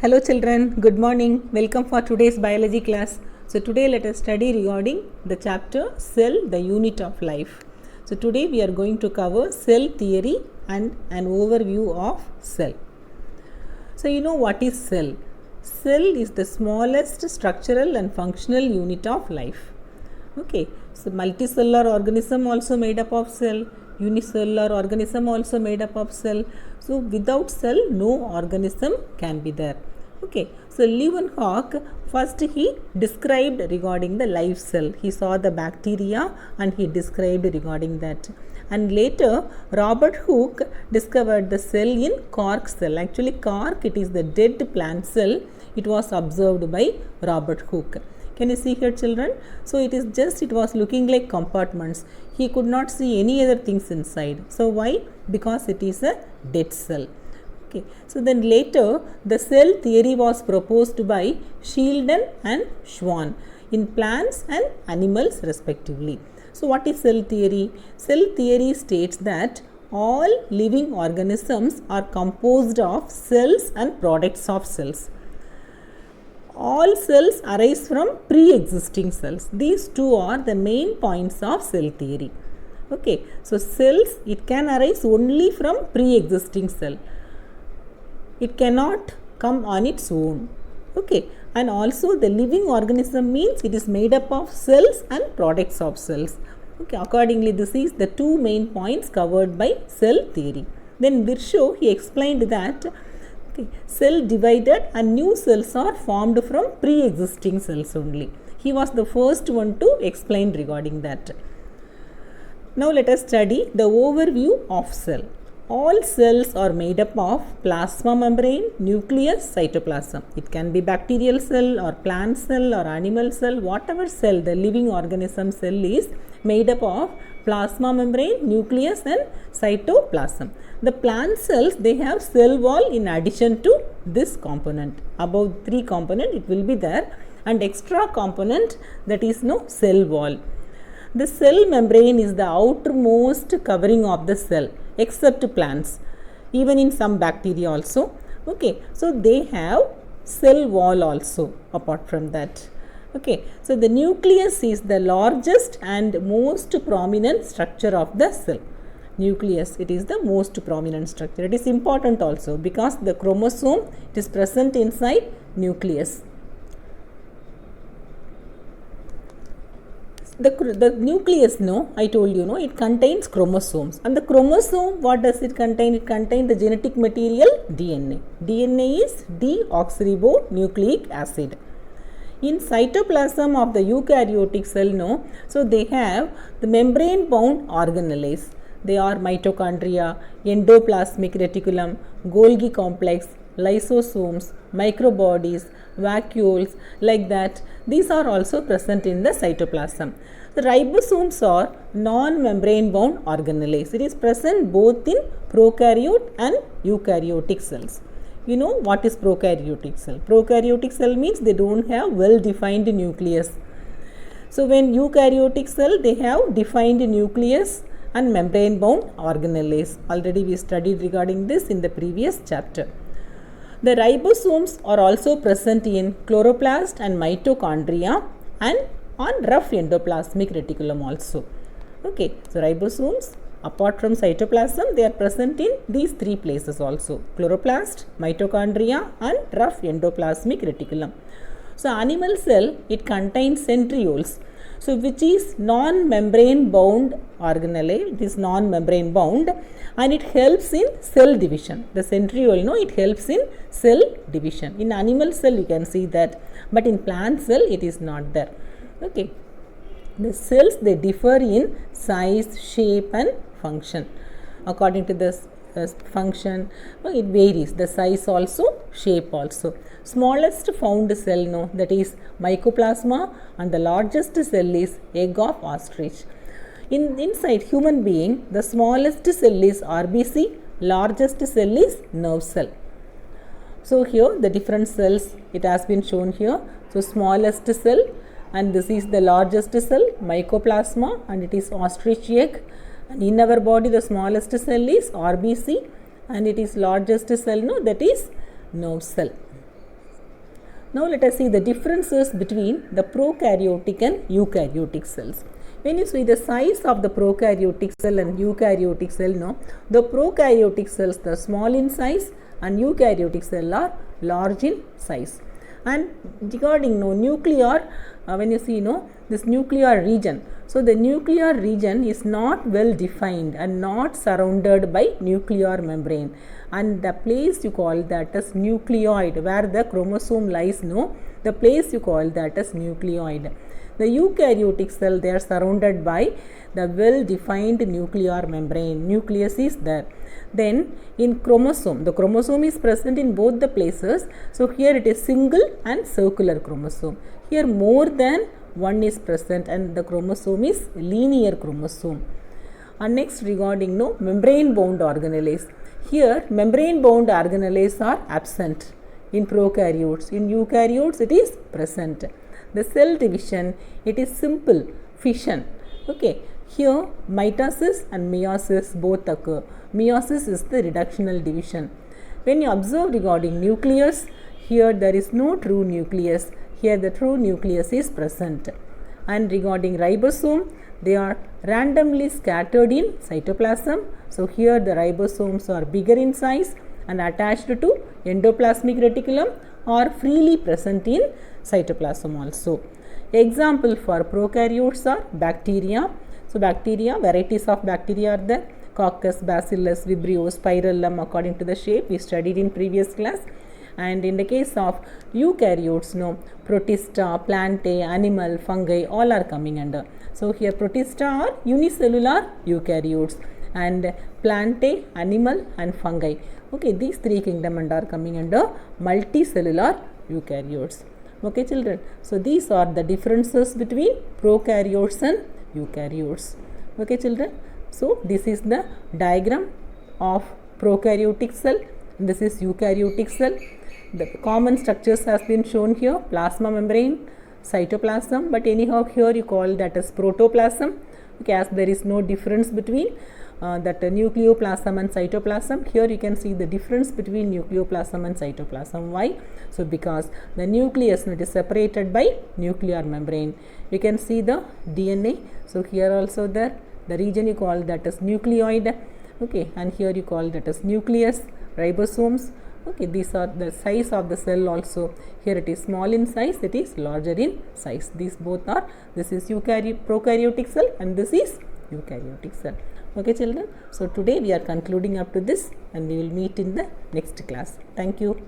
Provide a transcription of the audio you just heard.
Hello children, good morning. Welcome for today's biology class. So today let us study regarding the chapter Cell, the unit of life. So today we are going to cover cell theory and an overview of cell. So you know what is cell? Cell is the smallest structural and functional unit of life. Okay, so multicellular organism also made up of cell, unicellular organism also made up of cell. So without cell no organism can be there. Okay, so Leeuwenhoek first he described regarding the live cell. He saw the bacteria and he described regarding that. And later Robert Hooke discovered the cell in cork cell. Actually cork, it is the dead plant cell. It was observed by Robert Hooke. Can you see here children? So it was looking like compartments. He could not see any other things inside. So why? Because it is a dead cell. Okay. So then later the cell theory was proposed by Sheldon and Schwann in plants and animals respectively. So what is cell theory? Cell theory states that all living organisms are composed of cells and products of cells. All cells arise from pre-existing cells. These two are the main points of cell theory. Okay, so cells, it can arise only from pre-existing cell. It cannot come on its own. Okay, and also the living organism means it is made up of cells and products of cells. Okay, accordingly this is the two main points covered by cell theory. Then Virchow, he explained that cell divided and new cells are formed from pre-existing cells only. He was the first one to explain regarding that. Now let us study the overview of cell. All cells are made up of plasma membrane, nucleus, cytoplasm. It can be bacterial cell or plant cell or animal cell, whatever cell, the living organism cell is made up of plasma membrane, nucleus and cytoplasm. The plant cells, they have cell wall in addition to this component. Above three component it will be there, and extra component, that is no cell wall. The cell membrane is the outermost covering of the cell, except plants, even in some bacteria also. Okay, so they have cell wall also apart from that. Okay, so the nucleus is the largest and most prominent structure of the cell. Nucleus, it is the most prominent structure. It is important also because the chromosome, it is present inside nucleus. The nucleus, no, I told you, no, it contains chromosomes. And the chromosome, what does it contain? It contains the genetic material DNA. DNA is deoxyribonucleic acid. In cytoplasm of the eukaryotic cell, no, so they have the membrane bound organelles. They are mitochondria, endoplasmic reticulum, Golgi complex, lysosomes, microbodies, vacuoles, like that. These are also present in the cytoplasm. The ribosomes are non-membrane bound organelles. It is present both in prokaryote and eukaryotic cells. You know what is prokaryotic cell? Prokaryotic cell means they don't have well-defined nucleus. So when eukaryotic cell, they have defined nucleus and membrane bound organelles. Already we studied regarding this in the previous chapter. The ribosomes are also present in chloroplast and mitochondria and on rough endoplasmic reticulum also. Okay, so ribosomes, apart from cytoplasm, they are present in these three places also: chloroplast, mitochondria and rough endoplasmic reticulum. So animal cell, it contains centrioles, so which is non-membrane bound organelle. It is non-membrane bound and it helps in cell division. The centriole, no, it helps in cell division. In animal cell you can see that, but in plant cell it is not there. Okay, the cells, they differ in size, shape and function. According to the function, it varies, the size also, shape also. Smallest found cell, no, that is mycoplasma, and the largest cell is egg of ostrich. Inside human being, the smallest cell is RBC, largest cell is nerve cell. So here the different cells, it has been shown here. So smallest cell, and this is the largest cell, mycoplasma, and it is ostrich egg. And in our body the smallest cell is RBC and it is largest cell, no, that is nerve cell. Now let us see the differences between the prokaryotic and eukaryotic cells. When you see the size of the prokaryotic cell and eukaryotic cell, no, the prokaryotic cells are small in size and eukaryotic cell are large in size. And regarding nuclear, when you see this nuclear region, so the nuclear region is not well defined and not surrounded by nuclear membrane, and the place you call that as nucleoid, where the chromosome lies, the place you call that as nucleoid. The eukaryotic cell, they are surrounded by the well defined nuclear membrane, nucleus is there. Then in chromosome, the chromosome is present in both the places. So here it is single and circular chromosome. Here more than one is present and the chromosome is linear chromosome. And next regarding membrane bound organelles. Here membrane bound organelles are absent in prokaryotes. In eukaryotes it is present. The cell division, it is simple fission. Okay. Here mitosis and meiosis both occur. Meiosis is the reductional division. When you observe regarding nucleus, here there is no true nucleus. Here the true nucleus is present. And regarding ribosome, they are randomly scattered in cytoplasm. So here the ribosomes are bigger in size and attached to endoplasmic reticulum or freely present in cytoplasm also. Example for prokaryotes are bacteria. So bacteria, varieties of bacteria are there: Coccus, Bacillus, Vibrio, Spirillum, according to the shape we studied in previous class. And in the case of eukaryotes, Protista, Plantae, animal, fungi, all are coming under. So here Protista are unicellular eukaryotes and Plantae, animal and fungi. Okay, these three kingdom are coming under multicellular eukaryotes. Okay children, so these are the differences between prokaryotes and eukaryotes. Okay children, so this is the diagram of prokaryotic cell, this is eukaryotic cell. The common structures has been shown here: plasma membrane, cytoplasm, but anyhow here you call that as protoplasm. Okay, as there is no difference between that nucleoplasm and cytoplasm. Here you can see the difference between nucleoplasm and cytoplasm. Why? So because the nucleus is separated by nuclear membrane. You can see the DNA. So here also the region you call that as nucleoid. Okay, and here you call that as nucleus, ribosomes. Okay, these are the size of the cell also. Here it is small in size, it is larger in size. These both are, this is prokaryotic cell and this is eukaryotic cell. Okay children, so today we are concluding up to this and we will meet in the next class. Thank you.